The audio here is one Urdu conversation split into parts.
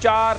4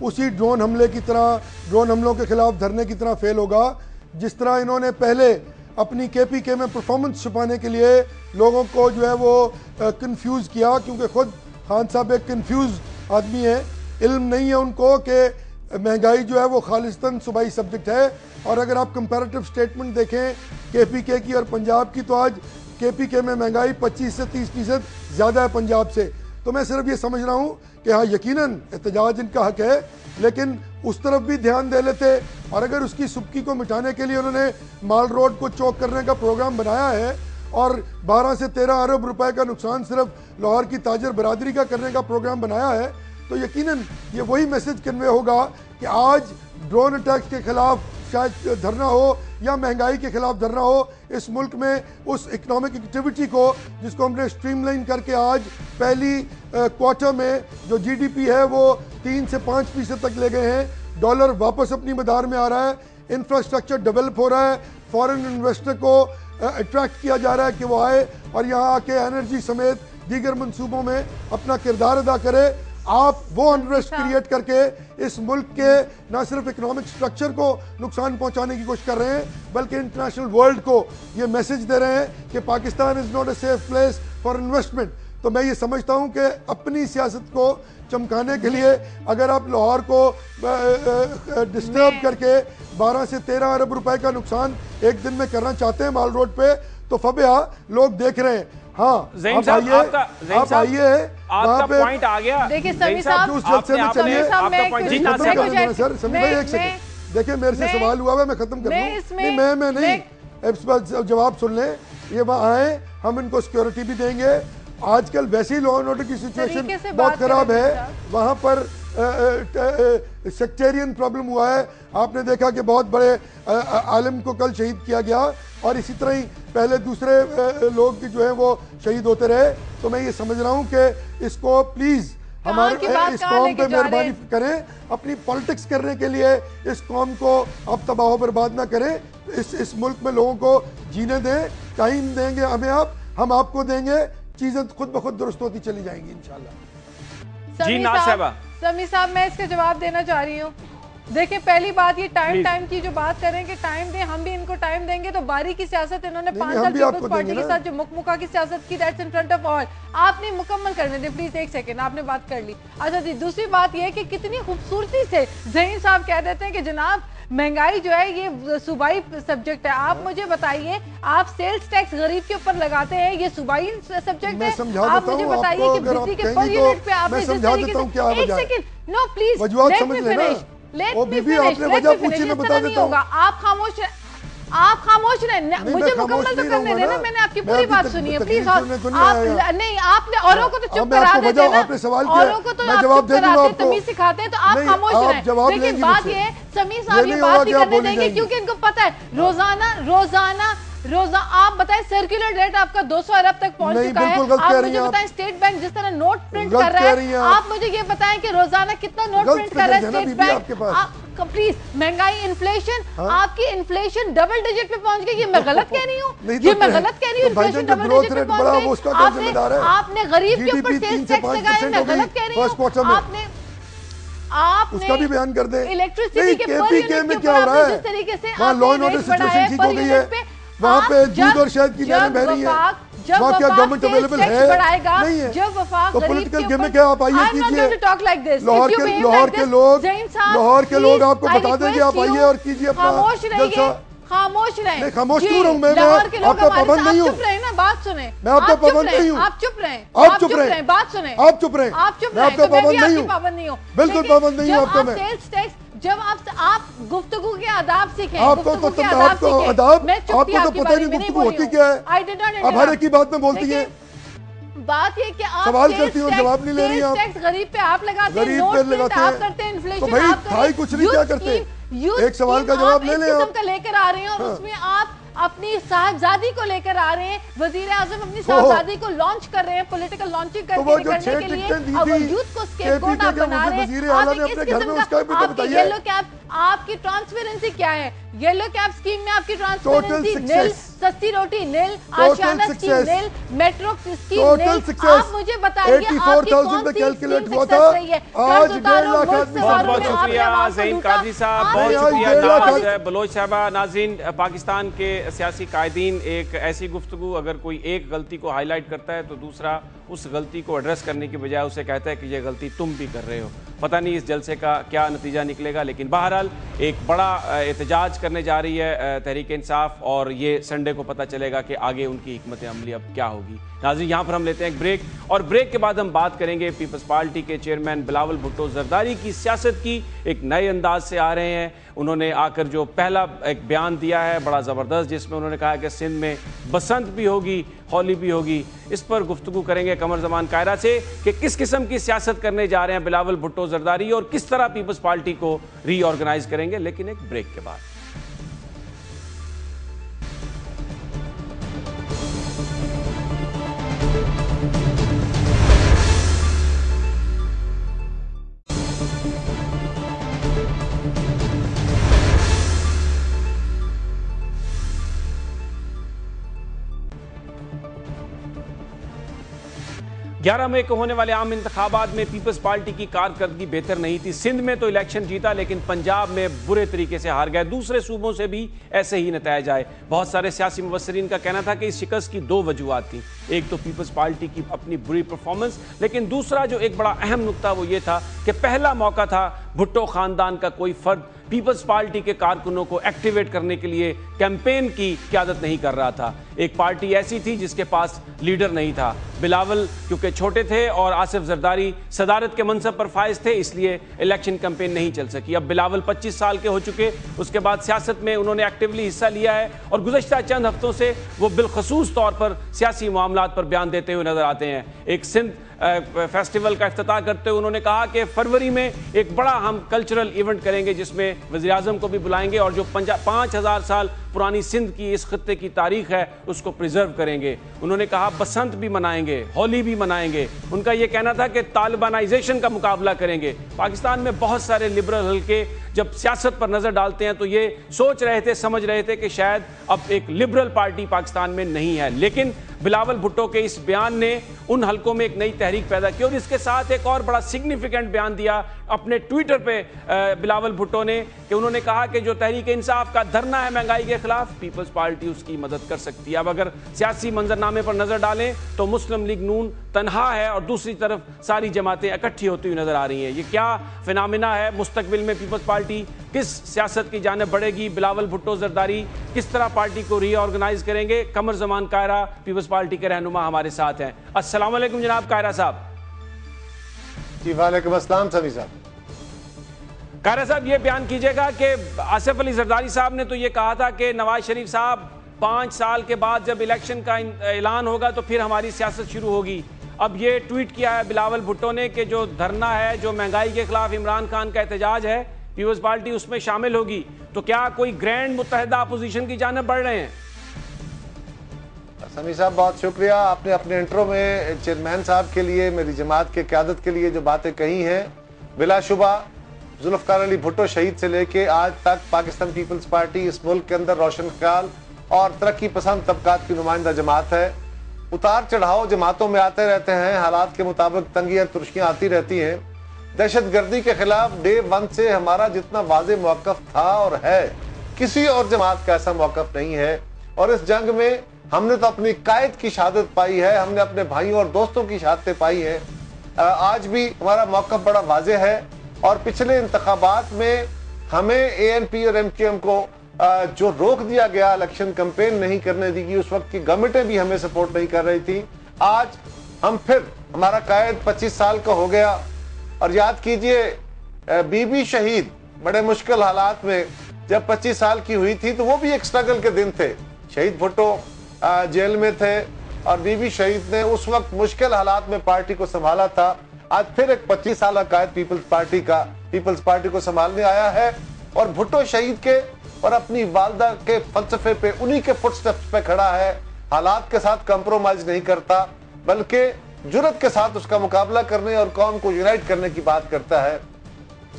اسی ڈرون حملے کی طرح، ڈرون حملوں کے خلاف دھرنے کی طرح فیل ہوگا. جس طرح انہوں نے پہلے اپنی کے پی کے میں پرفارمنس چھپانے کے لیے لوگوں کو جو ہے وہ کنفیوز کیا، کیونکہ خود خان صاحب ایک کنفیوز آدمی ہیں، علم نہیں ہے ان کو کہ مہنگائی جو ہے وہ خالصتاً صوبائی سبجیکٹ ہے. اور اگر آپ کمپیریٹیو سٹیٹمنٹ دیکھیں کے پی کے کی اور پنجاب کی، تو آج کے پی کے میں مہنگائی 25 سے 30% زیادہ ہے پنجاب سے. تو میں صرف یہ سمجھ رہا ہوں کہ ہاں یقیناً احتجاج ان کا حق ہے، لیکن اس طرف بھی دھیان دے لیتے. اور اگر اس کی سبکی کو مٹانے کے لیے انہوں نے مال روڈ کو چوک کرنے کا پروگرام بنایا ہے اور 12 سے 13 ارب روپے کا نقصان صرف لاہور کی تاجر برادری کا کرنے کا پروگرام بنایا ہے، تو یقیناً یہ وہی میسج کنوے ہوگا کہ آج ڈرون اٹیکس کے خلاف شاید دھرنا ہو یا مہنگائی کے خلاف دھرنا ہو، اس ملک میں اس اکنامک ایکٹیویٹی کو جس کو ہم نے سٹریم لائن کر کے آج پہلی کوارٹر میں جو جی ڈی پی ہے وہ 3 سے 5% تک لے گئے ہیں، ڈالر واپس اپنی مدار میں آ رہا ہے، انفراسٹرکچر ڈیولپ ہو رہا ہے، فارن انویسٹر کو اٹریکٹ کیا جا رہا ہے کہ وہ آئے اور یہاں آ کے انرجی سمیت دیگر منصوبوں میں اپنا کردار ادا کرے. آپ وہ انریسٹ کریٹ کر کے اس ملک کے نہ صرف اکنامک سٹرکچر کو نقصان پہنچانے کی کوشش کر رہے ہیں بلکہ انٹرنیشنل ورلڈ کو یہ میسج دے رہے ہیں کہ Pakistan is not a safe place for investment. تو میں یہ سمجھتا ہوں کہ اپنی سیاست کو چمکانے کے لیے اگر آپ لاہور کو ڈسٹرب کر کے 12 سے 13 ارب روپے کا نقصان ایک دن میں کرنا چاہتے ہیں مال روڈ پہ، تو فبیا لوگ دیکھ رہے ہیں. ہاں زین صاحب آپ آئیے آپ کا پوائنٹ آ گیا. دیکھیں سمیع صاحب دیکھیں میرے سے سوال ہوا ہے میں ختم کر دوں. میں نہیں اس بات جواب سن لیں. یہ وہاں آئیں ہم ان کو سیکیورٹی بھی دیں گے. آج کل ویسے ہی لا اینڈ آرڈر کی سچویشن بہت خراب ہے وہاں پر. سیکٹیرین پرابلم ہوا ہے. آپ نے دیکھا کہ بہت بڑے عالم کو کل شہید کیا گیا اور اسی طرح ہی پہلے دوسرے لوگ جو ہیں وہ شہید ہوتے رہے. تو میں یہ سمجھ رہا ہوں کہ اس کو پلیز ہمارے اس قوم پہ مہربانی کریں. اپنی پالیٹکس کرنے کے لیے اس قوم کو آپ تباہ و برباد نہ کریں. اس ملک میں لوگوں کو جینے دیں. ٹائم دیں گے ہمیں آپ، ہم آپ کو دیں گے. چیزیں خود بخود درست ہوتی چلی جائیں گی انشاءاللہ. جی ناز صاحبہ. سمیع صاحب میں اس کا جواب دینا چاہ رہی ہوں. دیکھیں پہلی بات یہ ٹائم کی جو بات کریں کہ ٹائم دیں، ہم بھی ان کو ٹائم دیں گے. تو باری کی سیاست انہوں نے 5 سال پیپلز پارٹی کے ساتھ جو مکمکہ کی سیاست کی that's in front of all. آپ نے مکمل کرنے دیں پلیز. ایک سیکنڈ آپ نے بات کر لی. اچھا جی دوسری بات یہ کہ کتنی خوبصورتی سے ذہین صاحب کہہ دیتے ہیں کہ جناب مہنگائی جو ہے یہ صوبائی سبجیکٹ ہے. آپ مجھے بتائیے آپ سیلز ٹیکس غریب کے اوپر لگاتے ہیں، یہ صوبائی سبجیکٹ ہے؟ آپ مجھے بتائیے کہ بجلی کے پر یونٹ پہ آپ نے جس طریقے سے ایک second no please let me finish نہیں ہوگا. آپ خاموش رہیں، آپ خاموش رہیں. مجھے مکمل تو کرنے دینا. میں نے آپ کی پوری بات سنی ہے پلیز. نہیں آپ نے اوروں کو تو چپ کرا دیتے نا، اوروں کو تو آپ چپ کراتے تمیز سکھاتے ہیں. تو آپ خاموش رہیں. لیکن بات یہ ہے سمیع صاحب یہ بات ہی کرنے دیں گے کیونکہ ان کو پتہ ہے روزانہ آپ بتائیں سرکولر ریٹ آپ کا 200 ارب تک پہنچ چکا ہے. آپ مجھے بتائیں اسٹیٹ بینک جس طرح نوٹ پرنٹ کر رہا ہے، آپ مجھے یہ بتائیں کہ روزانہ کتنا نوٹ پرنٹ کر رہا ہے اسٹیٹ بینک. پلیز مہنگائی انفلیشن آپ کی انفلیشن ڈبل ڈیجٹ پہ پہنچ گئی. یہ میں غلط کہہ رہی ہوں، یہ میں غلط کہہ رہی ہوں. انفلیشن ڈبل ڈیجٹ پہ پہنچ گئی. آپ نے غریب کے اوپر سیلز ٹیکس لگایا. میں غلط کہہ رہی ہوں. آپ اس کا بھی بیان کر دیں. الیکٹریسٹی کے پر یونٹ کے اوپر آپ نے جس طریقے سے وہاں لا اینڈ آرڈر سچویشن ٹھیک ہو گئی ہے. وہاں پہ دودھ اور شہد کی نہریں بہ رہی ہیں. وہاں کیا گورنمنٹ اویلیبل ہے نہیں ہے. تو پولیٹیکل گیمک ہے. آپ آئیے کیجئے. لاہور کے لوگ آپ کو بتا دیں گے. آپ آئیے اور کیجئے اپنا جلسہ. خاموش رہیں. نہیں خاموش کیوں رہوں میں آپ کا پابند نہیں ہوں. چپ رہیں نا، بات سنیں. میں آپ کا پابند نہیں ہوں. آپ چپ رہیں. آپ چپ رہیں. بات سنیں. آپ چپ رہیں. آپ چپ میں آپ رہیں. کا پابند نہیں ہوں. بالکل پابند نہیں ہوں آپ کا. میں جب آپ گفتگو کے آداب سیکھیں. آپ کو تو آداب آپ کو تو پتہ نہیں گفتگو ہوتی کیا ہے. اب ہر ایک کی بات میں بولتی ہیں. بات یہ کہ آپ سوال کرتی ہوں جواب نہیں لے رہی ہیں. ٹیکس غریب پہ آپ لگاتے ہیں، غریب نوٹ پہ پرنٹ لگاتے آپ ہیں. کرتے ہیں، انفلیشن تو بھائی آپ تھائی کچھ نہیں کیا کرتے. ایک سوال کا جواب لے لیں. آپ کا لے کر آ رہے ہیں اور اس میں آپ اپنی صاحبزادی کو لے کر آ رہے ہیں. وزیر اعظم اپنی صاحبزادی کو لانچ کر رہے ہیں پولیٹیکل لانچنگ کرنے کے لیے. اور وہ یوتھ کو اسکیپ گوٹ آپ بنا رہے ہیں. آپ ایک قسم کا آپ کی یلو کیپ آپ کی ٹرانسپیرنسی کیا ہے؟ یلو کیب اسکیم میں آپ کی ٹرانسپیرنسی نل، سستی روٹی نل، آشیانہ اسکیم نل، میٹرو اسکیم نل. آپ مجھے بتائیے آپ کی کون سی اسکیم سکسس رہی ہے؟ قرض اتارو، ملک سے بہت بہت شکریہ زین قادری صاحب، بہت شکریہ ناز بلوچ صاحبہ. ناظرین، پاکستان کے سیاسی قائدین ایک ایسی گفتگو اگر کوئی ایک غلطی کو ہائی لائٹ کرتا ہے تو دوسرا اس غلطی کو ایڈریس کرنے کی بجائے اسے کہتا ہے کہ یہ غلطی تم بھی کر رہے ہو. پتہ نہیں اس جلسے کا کیا نتیجہ نکلے گا، لیکن بہرحال ایک بڑا احتجاج کرنے جا رہی ہے تحریک انصاف، اور یہ سنڈے کو پتہ چلے گا کہ آگے ان کی حکمت عملی اب کیا ہوگی. ناظرین، یہاں پر ہم لیتے ہیں ایک بریک، اور بریک کے بعد ہم بات کریں گے پیپلز پارٹی کے چیئرمین بلاول بھٹو زرداری کی سیاست کی. ایک نئے انداز سے آ رہے ہیں. انہوں نے آ کر جو پہلا ایک بیان دیا ہے بڑا زبردست، جس میں انہوں نے کہا کہ سندھ میں بسنت بھی ہوگی، ہولی بھی ہوگی. اس پر گفتگو کریں گے قمر زمان قاہرہ سے کہ کس قسم کی سیاست کرنے جا رہے ہیں بلاول بھٹو زرداری اور کس طرح پیپلز پارٹی کو ری آرگنائز کریں گے، لیکن ایک بریک کے بعد. گیارہ مئی کو ہونے والے عام انتخابات میں پیپلز پارٹی کی کارکردگی بہتر نہیں تھی. سندھ میں تو الیکشن جیتا لیکن پنجاب میں برے طریقے سے ہار گئے. دوسرے صوبوں سے بھی ایسے ہی نتائج آئے. بہت سارے سیاسی مبصرین کا کہنا تھا کہ اس شکست کی دو وجوہات تھیں. ایک تو پیپلز پارٹی کی اپنی بری پرفارمنس، لیکن دوسرا جو ایک بڑا اہم نقطہ وہ یہ تھا کہ پہلا موقع تھا بھٹو خاندان کا کوئی فرد پیپلز پارٹی کے کارکنوں کو ایکٹیویٹ کرنے کے لیے کیمپین کی قیادت نہیں کر رہا تھا. ایک پارٹی ایسی تھی جس کے پاس لیڈر نہیں تھا. بلاول کیونکہ چھوٹے تھے اور آصف زرداری صدارت کے منصب پر فائز تھے، اس لیے الیکشن کیمپین نہیں چل سکی. اب بلاول 25 سال کے ہو چکے، اس کے بعد سیاست میں انہوں نے ایکٹیولی حصہ لیا ہے اور گزشتہ چند ہفتوں سے وہ بالخصوص طور پر سیاسی معاملات پر بیان دیتے ہوئے نظر آتے ہیں. ایک سندھ فیسٹیول کا افتتاح کرتے ہوئے انہوں نے کہا کہ فروری میں ایک بڑا ہم کلچرل ایونٹ کریں گے جس میں وزیر اعظم کو بھی بلائیں گے اور جو 5000 سال پرانی سندھ کی اس خطے کی تاریخ ہے اس کو پریزرو کریں گے. انہوں نے کہا بسنت بھی منائیں گے، ہولی بھی منائیں گے. ان کا یہ کہنا تھا کہ طالبانائزیشن کا مقابلہ کریں گے. پاکستان میں بہت سارے لبرل حلقے جب سیاست پر نظر ڈالتے ہیں تو یہ سوچ رہے تھے، سمجھ رہے تھے کہ شاید اب ایک لبرل پارٹی پاکستان میں نہیں ہے. لیکن بلاول بھٹو کے اس بیان نے ان حلقوں میں ایک نئی تحریک پیدا کی، اور اس کے ساتھ ایک اور بڑا سگنیفیکنٹ بیان دیا اپنے ٹویٹر پہ بلاول بھٹو نے، کہ انہوں نے کہا کہ جو تحریک انصاف کا دھرنا ہے مہنگائی کے خلاف، پیپلز پارٹی اس کی مدد کر سکتی ہے. اب اگر سیاسی منظرنامے پر نظر ڈالیں تو مسلم لیگ نون تنہا ہے اور دوسری طرف ساری جماعتیں اکٹھی ہوتی ہوئی نظر آ رہی ہیں. یہ کیا فنامنا ہے؟ مستقبل میں پیپلز پارٹی کس سیاست کی جانب بڑھے گی؟ بلاول بھٹو زرداری کس طرح پارٹی کو ری آرگنائز کریں گے؟ قمر زمان قاہرہ پیپلز پارٹی کے رہنما ہمارے ساتھ ہیں. السلام علیکم جناب قاہرہ صاحب. جی وعلیکم السلام سمی صاحب. قاہرہ صاحب یہ بیان کیجئے گا کہ آصف علی زرداری صاحب نے تو یہ کہا تھا کہ نواز شریف صاحب 5 سال کے بعد جب الیکشن کا اعلان ہوگا تو پھر ہماری سیاست شروع ہوگی. اب یہ ٹویٹ کیا ہے بلاول بھٹو نے کہ جو دھرنا ہے، جو مہنگائی کے خلاف عمران خان کا احتجاج ہے، پیپلز پارٹی اس میں شامل ہوگی. تو کیا کوئی گرینڈ متحدہ اپوزیشن کی جانب بڑھ رہے ہیں؟ سمی صاحب بہت شکریہ. آپ نے اپنے انٹرو میں چیئرمین صاحب کے لیے، میری جماعت کے قیادت کے لیے جو باتیں کہی ہیں، بلا شبہ ذوالفقار علی بھٹو شہید سے لے کے آج تک پاکستان پیپلز پارٹی اس ملک کے اندر روشن خیال اور ترقی پسند طبقات کی نمائندہ جماعت ہے. اتار چڑھاؤ جماعتوں میں آتے رہتے ہیں، حالات کے مطابق تنگیاں ترشیاں آتی رہتی ہیں. دہشت گردی کے خلاف ڈے 1 سے ہمارا جتنا واضح موقف تھا اور ہے، کسی اور جماعت کا ایسا موقف نہیں ہے. اور اس جنگ میں ہم نے تو اپنی قائد کی شہادت پائی ہے، ہم نے اپنے بھائیوں اور دوستوں کی شہادتیں پائی ہیں. آج بھی ہمارا موقف بڑا واضح ہے. اور پچھلے انتخابات میں ہمیں اے این پی اور ایم کیو ایم کو جو روک دیا گیا، الیکشن کمپین نہیں کرنے دی گئی، اس وقت کی گورنمنٹیں بھی ہمیں سپورٹ نہیں کر رہی تھی. آج ہم پھر، ہمارا قائد 25 سال کا ہو گیا. اور یاد کیجئے بی بی شہید بڑے مشکل حالات میں جب 25 سال کی ہوئی تھی تو وہ بھی ایک سٹرگل کے دن تھے. شہید بھٹو جیل میں تھے اور بی بی شہید نے اس وقت مشکل حالات میں پارٹی کو سنبھالا تھا. آج پھر ایک 25 سالہ قائد پیپلز پارٹی کو سنبھالنے آیا ہے اور بھٹو شہید کے اور اپنی والدہ کے فلسفے پہ، انہی کے فٹ سٹیپس پہ کھڑا ہے. حالات کے ساتھ کمپرومائز نہیں کرتا بلکہ جرت کے ساتھ اس کا مقابلہ کرنے اور قوم کو یونائٹ کرنے کی بات کرتا ہے.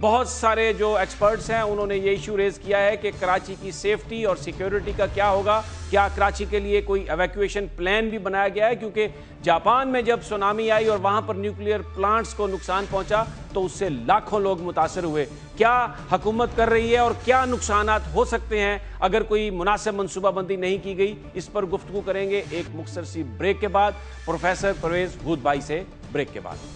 بہت سارے جو ایکسپرٹس ہیں انہوں نے یہ ایشو ریز کیا ہے کہ کراچی کی سیفٹی اور سیکیورٹی کا کیا ہوگا. کیا کراچی کے لیے کوئی ایویکویشن پلان بھی بنایا گیا ہے؟ کیونکہ جاپان میں جب سونامی آئی اور وہاں پر نیوکلیئر پلانٹس کو نقصان پہنچا تو اس سے لاکھوں لوگ متاثر ہوئے. کیا حکومت کر رہی ہے اور کیا نقصانات ہو سکتے ہیں اگر کوئی مناسب منصوبہ بندی نہیں کی گئی؟ اس پر گفتگو کریں گے ایک مختصر سی بریک کے بعد پروفیسر پرویز ہود بھائی سے. بریک کے بعد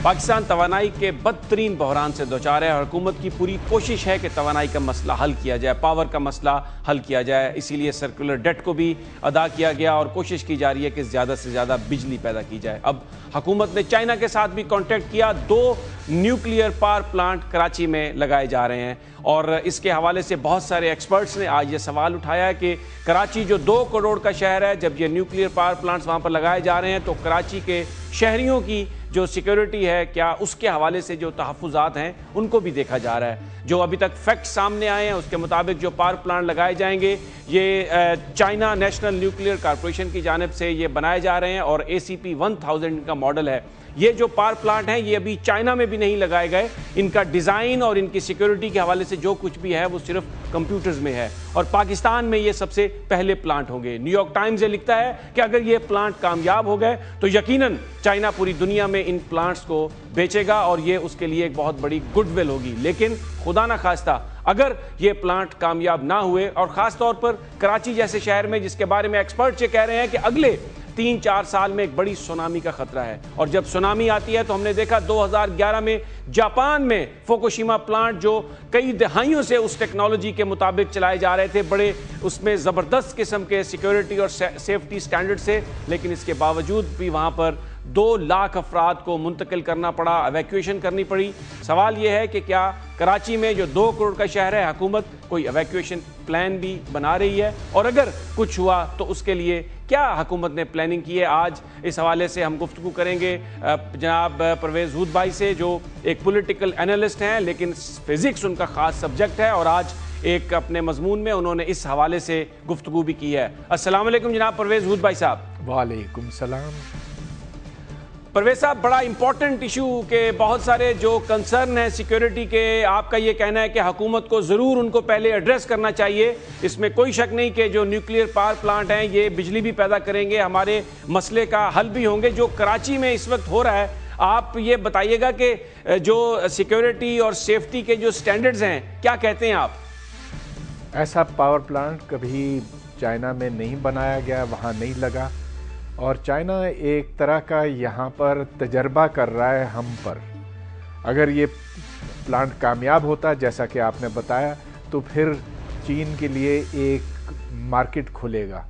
پاکستان توانائی کے بدترین بحران سے دوچار ہے اور حکومت کی پوری کوشش ہے کہ توانائی کا مسئلہ حل کیا جائے، پاور کا مسئلہ حل کیا جائے. اسی لیے سرکولر ڈیٹ کو بھی ادا کیا گیا اور کوشش کی جا رہی ہے کہ زیادہ سے زیادہ بجلی پیدا کی جائے. اب حکومت نے چائنا کے ساتھ بھی کانٹیکٹ کیا. 2 نیوکلیئر پاور پلانٹ کراچی میں لگائے جا رہے ہیں اور اس کے حوالے سے بہت سارے ایکسپرٹس نے آج یہ سوال اٹھایا ہے کہ کراچی جو 2 کروڑ کا شہر ہے، جب یہ نیوکلیئر پاور پلانٹس وہاں پر لگائے جا رہے ہیں تو کراچی کے شہریوں کی جو سیکیورٹی ہے، کیا اس کے حوالے سے جو تحفظات ہیں ان کو بھی دیکھا جا رہا ہے. جو ابھی تک فیکٹ سامنے آئے ہیں اس کے مطابق جو پاور پلانٹ لگائے جائیں گے یہ چائنا نیشنل نیوکلیئر کارپوریشن کی جانب سے یہ بنائے جا رہے ہیں اور ACP 1000 کا ماڈل ہے. یہ جو پاور پلانٹ ہیں یہ ابھی چائنا میں بھی نہیں لگائے گئے. ان کا ڈیزائن اور ان کی سیکیورٹی کے حوالے سے جو کچھ بھی ہے وہ صرف کمپیوٹرز میں ہے اور پاکستان میں یہ سب سے پہلے پلانٹ ہوں گے. نیو یارک ٹائمز یہ لکھتا ہے کہ اگر یہ پلانٹ کامیاب ہو گئے تو یقیناً چائنا پوری دنیا میں ان پلانٹس کو بیچے گا اور یہ اس کے لیے ایک بہت بڑی گڈ ول ہوگی. لیکن خدا نہ خواستہ اگر یہ پلانٹ کامیاب نہ ہوئے اور خاص طور پر کراچی جیسے شہر میں جس کے بارے میں ایکسپرٹ یہ کہہ رہے ہیں کہ اگلے 3-4 سال میں ایک بڑی سونامی کا خطرہ ہے اور جب سونامی آتی ہے تو ہم نے دیکھا 2011 میں جاپان میں فوکوشیما پلانٹ جو کئی دہائیوں سے اس ٹیکنالوجی کے مطابق چلائے جا رہے تھے، بڑے اس میں زبردست قسم کے سیکیورٹی اور سیفٹی سٹینڈرڈ سے، لیکن اس کے باوجود بھی وہاں پر 2 لاکھ افراد کو منتقل کرنا پڑا، ایویکویشن کرنی پڑی. سوال یہ ہے کہ کیا کراچی میں جو 2 کروڑ کا شہر ہے حکومت کوئی ایویکویشن پلان بھی بنا رہی ہے اور اگر کچھ ہوا تو اس کے لیے کیا حکومت نے پلاننگ کی ہے؟ آج اس حوالے سے ہم گفتگو کریں گے جناب پرویز ہود بھائی سے جو ایک پولیٹیکل انالسٹ ہیں لیکن فزکس ان کا خاص سبجیکٹ ہے اور آج ایک اپنے مضمون میں انہوں نے اس حوالے سے گفتگو بھی کی ہے. السلام علیکم جناب پرویز ہود بھائی صاحب. وعلیکم السلام. پرویز صاحب، بڑا امپورٹنٹ ایشو کہ بہت سارے جو کنسرن ہیں سیکیورٹی کے، آپ کا یہ کہنا ہے کہ حکومت کو ضرور ان کو پہلے ایڈریس کرنا چاہیے. اس میں کوئی شک نہیں کہ جو نیوکلیئر پاور پلانٹ ہیں یہ بجلی بھی پیدا کریں گے، ہمارے مسئلے کا حل بھی ہوں گے. جو کراچی میں اس وقت ہو رہا ہے آپ یہ بتائیے گا کہ جو سیکیورٹی اور سیفٹی کے جو سٹینڈرڈز ہیں کیا کہتے ہیں آپ؟ ایسا پاور پلانٹ کبھی چائنا میں نہیں بنایا گیا، وہاں نہیں لگا اور چائنا ایک طرح کا یہاں پر تجربہ کر رہا ہے ہم پر. اگر یہ پلانٹ کامیاب ہوتا جیسا کہ آپ نے بتایا تو پھر چین کے لیے ایک مارکیٹ کھلے گا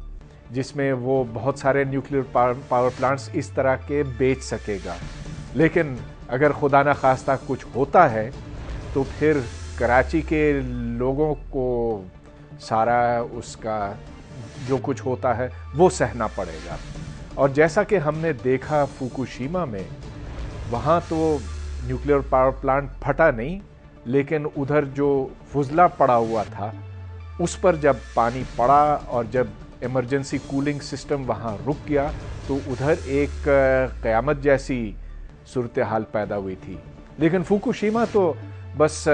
جس میں وہ بہت سارے نیوکلیئر پاور پلانٹس اس طرح کے بیچ سکے گا. لیکن اگر خدا نہ خواستہ کچھ ہوتا ہے تو پھر کراچی کے لوگوں کو سارا اس کا جو کچھ ہوتا ہے وہ سہنا پڑے گا. اور جیسا کہ ہم نے دیکھا فوکوشیما میں، وہاں تو نیوکلیئر پاور پلانٹ پھٹا نہیں لیکن ادھر جو فضلہ پڑا ہوا تھا اس پر جب پانی پڑا اور جب ایمرجنسی کولنگ سسٹم وہاں رک گیا تو ادھر ایک قیامت جیسی صورتحال پیدا ہوئی تھی. لیکن فوکوشیما تو بس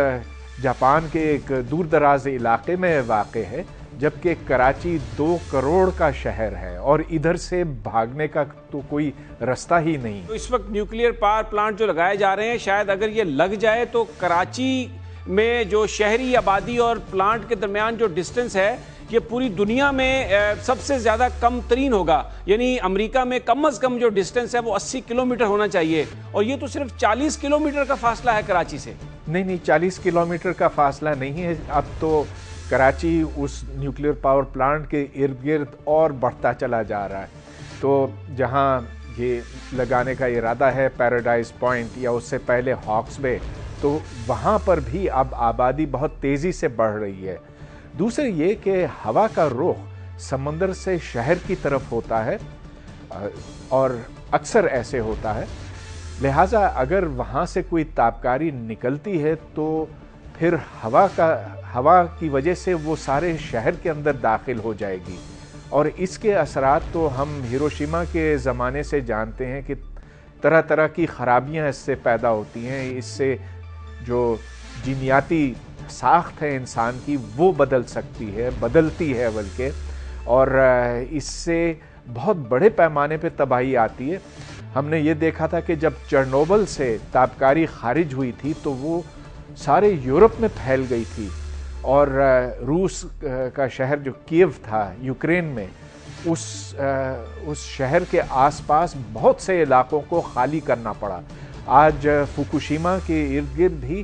جاپان کے ایک دور دراز علاقے میں واقع ہے، جبکہ کراچی 2 کروڑ کا شہر ہے اور ادھر سے بھاگنے کا تو کوئی رستہ ہی نہیں. تو اس وقت نیوکلیئر پاور پلانٹ جو لگائے جا رہے ہیں شاید اگر یہ لگ جائے تو کراچی میں جو شہری آبادی اور پلانٹ کے درمیان جو ڈسٹنس ہے یہ پوری دنیا میں سب سے زیادہ کم ترین ہوگا. یعنی امریکہ میں کم از کم جو ڈسٹنس ہے وہ 80 کلومیٹر ہونا چاہیے اور یہ تو صرف 40 کلومیٹر کا فاصلہ ہے کراچی سے. نہیں 40 کلومیٹر کا فاصلہ نہیں ہے. اب تو کراچی اس نیوکلیئر پاور پلانٹ کے ارد گرد اور بڑھتا چلا جا رہا ہے. تو جہاں یہ لگانے کا ارادہ ہے پیراڈائز پوائنٹ یا اس سے پہلے ہاکس بے، تو وہاں پر بھی اب آبادی بہت تیزی سے بڑھ رہی ہے. دوسرے یہ کہ ہوا کا رخ سمندر سے شہر کی طرف ہوتا ہے اور اکثر ایسے ہوتا ہے، لہٰذا اگر وہاں سے کوئی تابکاری نکلتی ہے تو پھر ہوا کی وجہ سے وہ سارے شہر کے اندر داخل ہو جائے گی، اور اس کے اثرات تو ہم ہیروشیما کے زمانے سے جانتے ہیں کہ طرح طرح کی خرابیاں اس سے پیدا ہوتی ہیں. اس سے جو جینیاتی ساخت ہے انسان کی وہ بدلتی ہے بلکہ، اور اس سے بہت بڑے پیمانے پہ تباہی آتی ہے. ہم نے یہ دیکھا تھا کہ جب چرنوبل سے تابکاری خارج ہوئی تھی تو وہ سارے یورپ میں پھیل گئی تھی، اور روس کا شہر جو کیو تھا یوکرین میں، اس شہر کے آس پاس بہت سے علاقوں کو خالی کرنا پڑا. آج فوکوشیما کے ارد گرد بھی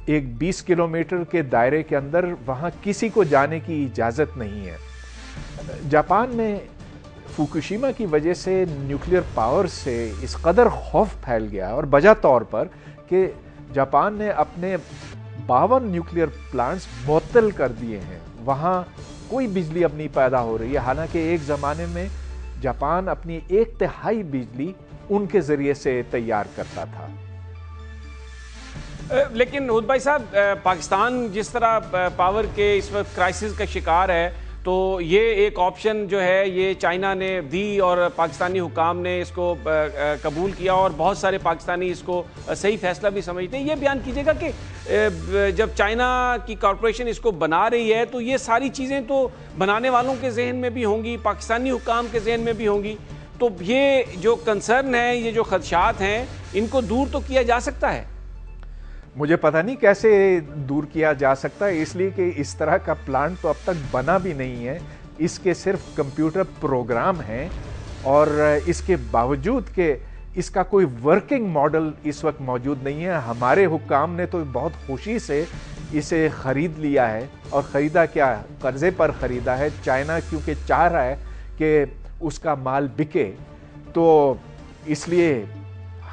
ایک 20 کلومیٹر کے دائرے کے اندر وہاں کسی کو جانے کی اجازت نہیں ہے. جاپان میں فوکوشیما کی وجہ سے نیوکلیئر پاور سے اس قدر خوف پھیل گیا، اور بجا طور پر کہ جاپان نے اپنے 52 نیوکلیئر پلانٹس معطل کر دیے ہیں. وہاں کوئی بجلی اب نہیں پیدا ہو رہی ہے، حالانکہ ایک زمانے میں جاپان اپنی 1/3 بجلی ان کے ذریعے سے تیار کرتا تھا. لیکن ہود بھائی صاحب، پاکستان جس طرح پاور کے اس وقت کرائسس کا شکار ہے، تو یہ ایک آپشن جو ہے یہ چائنا نے دی اور پاکستانی حکام نے اس کو قبول کیا، اور بہت سارے پاکستانی اس کو صحیح فیصلہ بھی سمجھتے ہیں. یہ بیان کیجیے گا کہ جب چائنا کی کارپوریشن اس کو بنا رہی ہے تو یہ ساری چیزیں تو بنانے والوں کے ذہن میں بھی ہوں گی، پاکستانی حکام کے ذہن میں بھی ہوں گی، تو یہ جو کنسرن ہے، یہ جو خدشات ہیں، ان کو دور تو کیا جا سکتا ہے؟ مجھے پتہ نہیں کیسے دور کیا جا سکتا ہے، اس لیے کہ اس طرح کا پلانٹ تو اب تک بنا بھی نہیں ہے. اس کے صرف کمپیوٹر پروگرام ہیں، اور اس کے باوجود کہ اس کا کوئی ورکنگ ماڈل اس وقت موجود نہیں ہے. ہمارے حکام نے تو بہت خوشی سے اسے خرید لیا ہے، اور خریدا کیا، قرضے پر خریدا ہے. چائنا کیونکہ چاہ رہا ہے کہ اس کا مال بکے، تو اس لیے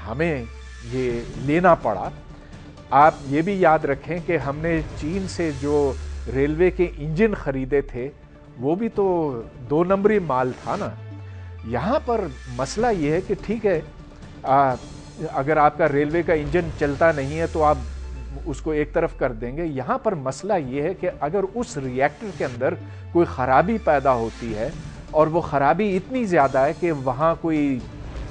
ہمیں یہ لینا پڑا. آپ یہ بھی یاد رکھیں کہ ہم نے چین سے جو ریلوے کے انجن خریدے تھے وہ بھی تو 2 نمبری مال تھا نا. یہاں پر مسئلہ یہ ہے کہ ٹھیک ہے، اگر آپ کا ریلوے کا انجن چلتا نہیں ہے تو آپ اس کو ایک طرف کر دیں گے. یہاں پر مسئلہ یہ ہے کہ اگر اس ری ایکٹر کے اندر کوئی خرابی پیدا ہوتی ہے، اور وہ خرابی اتنی زیادہ ہے کہ وہاں کوئی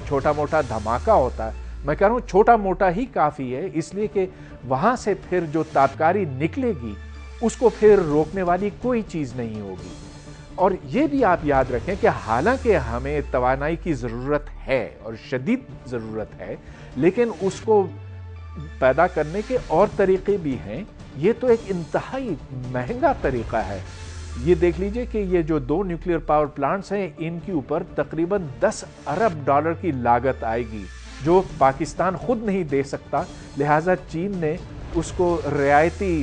چھوٹا موٹا دھماکہ ہوتا ہے، میں کہہ رہا ہوں چھوٹا موٹا ہی کافی ہے، اس لیے کہ وہاں سے پھر جو تابکاری نکلے گی اس کو پھر روکنے والی کوئی چیز نہیں ہوگی. اور یہ بھی آپ یاد رکھیں کہ حالانکہ ہمیں توانائی کی ضرورت ہے اور شدید ضرورت ہے، لیکن اس کو پیدا کرنے کے اور طریقے بھی ہیں. یہ تو ایک انتہائی مہنگا طریقہ ہے. یہ دیکھ لیجئے کہ یہ جو 2 نیوکلیئر پاور پلانٹس ہیں، ان کے اوپر تقریباً $10 ارب کی لاگت آئے گی، جو پاکستان خود نہیں دے سکتا. لہٰذا چین نے اس کو رعایتی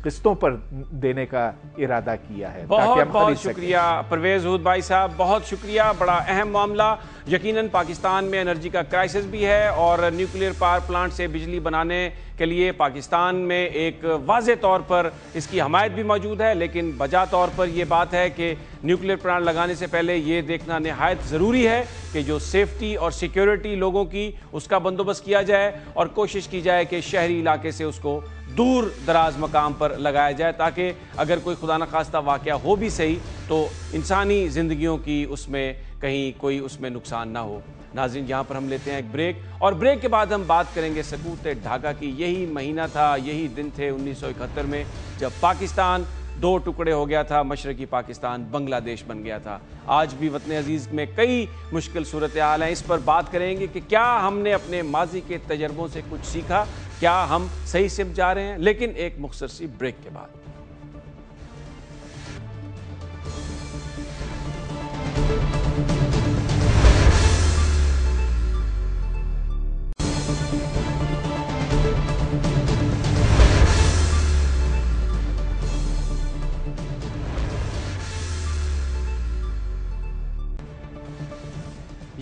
قسطوں پر دینے کا ارادہ کیا ہے. بہت بہت شکریہ پرویز ہود بھائی صاحب، بہت شکریہ. بڑا اہم معاملہ. یقیناً پاکستان میں انرجی کا کرائسس بھی ہے، اور نیوکلیئر پاور پلانٹ سے بجلی بنانے کے لیے پاکستان میں ایک واضح طور پر اس کی حمایت بھی موجود ہے، لیکن بجا طور پر یہ بات ہے کہ نیوکلیئر پلانٹ لگانے سے پہلے یہ دیکھنا نہایت ضروری ہے کہ جو سیفٹی اور سیکیورٹی لوگوں کی اس کا بندوبست کیا جائے، اور کوشش کی جائے کہ شہری علاقے سے اس کو دور دراز مقام پر لگایا جائے، تاکہ اگر کوئی خدا نخواستہ واقعہ ہو بھی صحیح تو انسانی زندگیوں کی اس میں کہیں کوئی اس میں نقصان نہ ہو. ناظرین، یہاں پر ہم لیتے ہیں ایک بریک، اور بریک کے بعد ہم بات کریں گے سقوط ڈھاکہ کی. یہی مہینہ تھا، یہی دن تھے 1971 میں، جب پاکستان 2 ٹکڑے ہو گیا تھا. مشرقی پاکستان بنگلہ دیش بن گیا تھا. آج بھی وطن عزیز میں کئی مشکل صورتحال ہیں. اس پر بات کریں گے کہ کیا ہم نے اپنے ماضی کے تجربوں سے کچھ سیکھا، کیا ہم صحیح سمت جا رہے ہیں، لیکن ایک مختصر سی بریک کے بعد.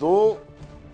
2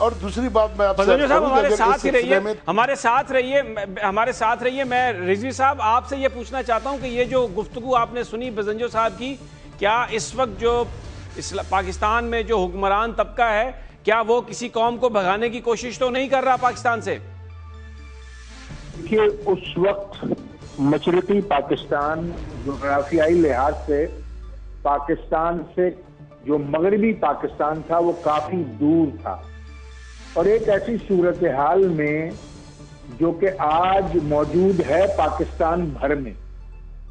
اور دوسری بات میں آپ سے بزنجو صاحب کروں کہ ہمارے اگر ساتھ اس ہی سلسلے رہیے، میں ہمارے ساتھ رہیے. میں رضوی صاحب آپ سے یہ پوچھنا چاہتا ہوں کہ یہ جو گفتگو آپ نے سنی بزنجو صاحب کی، کیا اس وقت جو پاکستان میں جو حکمران طبقہ ہے، کیا وہ کسی قوم کو بھگانے کی کوشش تو نہیں کر رہا پاکستان سے؟ دیکھیے، اس وقت مشرقی پاکستان جغرافیائی لحاظ سے پاکستان سے جو مغربی پاکستان تھا وہ کافی دور تھا، اور ایک ایسی صورتحال میں جو کہ آج موجود ہے پاکستان بھر میں،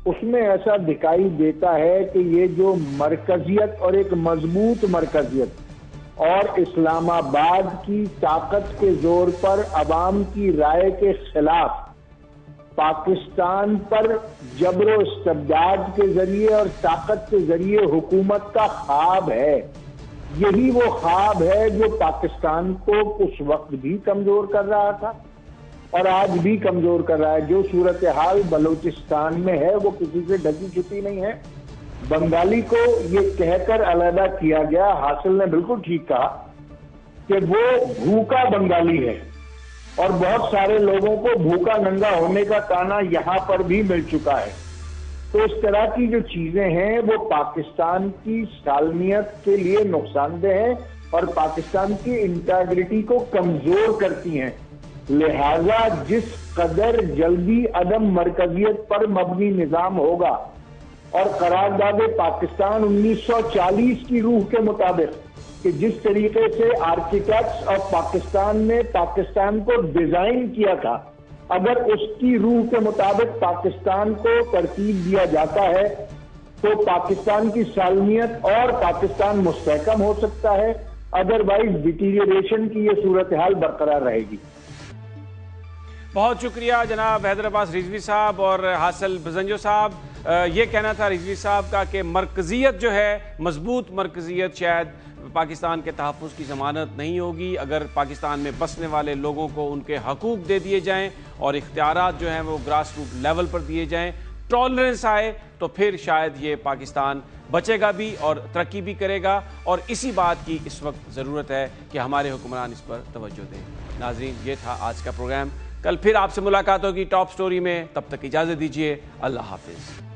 اس میں ایسا دکھائی دیتا ہے کہ یہ جو مرکزیت اور ایک مضبوط مرکزیت اور اسلام آباد کی طاقت کے زور پر عوام کی رائے کے خلاف پاکستان پر جبر و استبداد کے ذریعے اور طاقت کے ذریعے حکومت کا خواب ہے، یہی وہ خواب ہے جو پاکستان کو اس وقت بھی کمزور کر رہا تھا اور آج بھی کمزور کر رہا ہے. جو صورتحال بلوچستان میں ہے وہ کسی سے ڈھکی چھپی نہیں ہے. بنگالی کو یہ کہہ کر علیحدہ کیا گیا، حاصل نے بالکل ٹھیک کہا کہ وہ بھوکا بنگالی ہے، اور بہت سارے لوگوں کو بھوکا ننگا ہونے کا تانا یہاں پر بھی مل چکا ہے. تو اس طرح کی جو چیزیں ہیں وہ پاکستان کی سالمیت کے لیے نقصان دہ ہیں اور پاکستان کی انٹیگریٹی کو کمزور کرتی ہیں. لہذا جس قدر جلدی عدم مرکزیت پر مبنی نظام ہوگا اور قرارداد پاکستان 1940 کی روح کے مطابق کہ جس طریقے سے آرکیٹیکٹس آف پاکستان نے پاکستان کو ڈیزائن کیا تھا، اگر اس کی روح کے مطابق پاکستان کو ترتیب دیا جاتا ہے تو پاکستان کی سالمیت اور پاکستان مستحکم ہو سکتا ہے، ادروائز ڈیٹیریشن کی یہ صورتحال برقرار رہے گی. بہت شکریہ جناب حیدر عباس رضوی صاحب اور حاصل بزنجو صاحب. یہ کہنا تھا رضوی صاحب کا کہ مرکزیت جو ہے، مضبوط مرکزیت شاید پاکستان کے تحفظ کی ضمانت نہیں ہوگی اگر پاکستان میں بسنے والے لوگوں کو ان کے حقوق دے دیے جائیں اور اختیارات جو ہیں وہ گراس روٹ لیول پر دیے جائیں، ٹالرنس آئے تو پھر شاید یہ پاکستان بچے گا بھی اور ترقی بھی کرے گا. اور اسی بات کی اس وقت ضرورت ہے کہ ہمارے حکمران اس پر توجہ دیں. ناظرین، یہ تھا آج کا پروگرام. کل پھر آپ سے ملاقات ہوگی ٹاپ سٹوری میں. تب تک اجازت دیجیے. اللہ حافظ.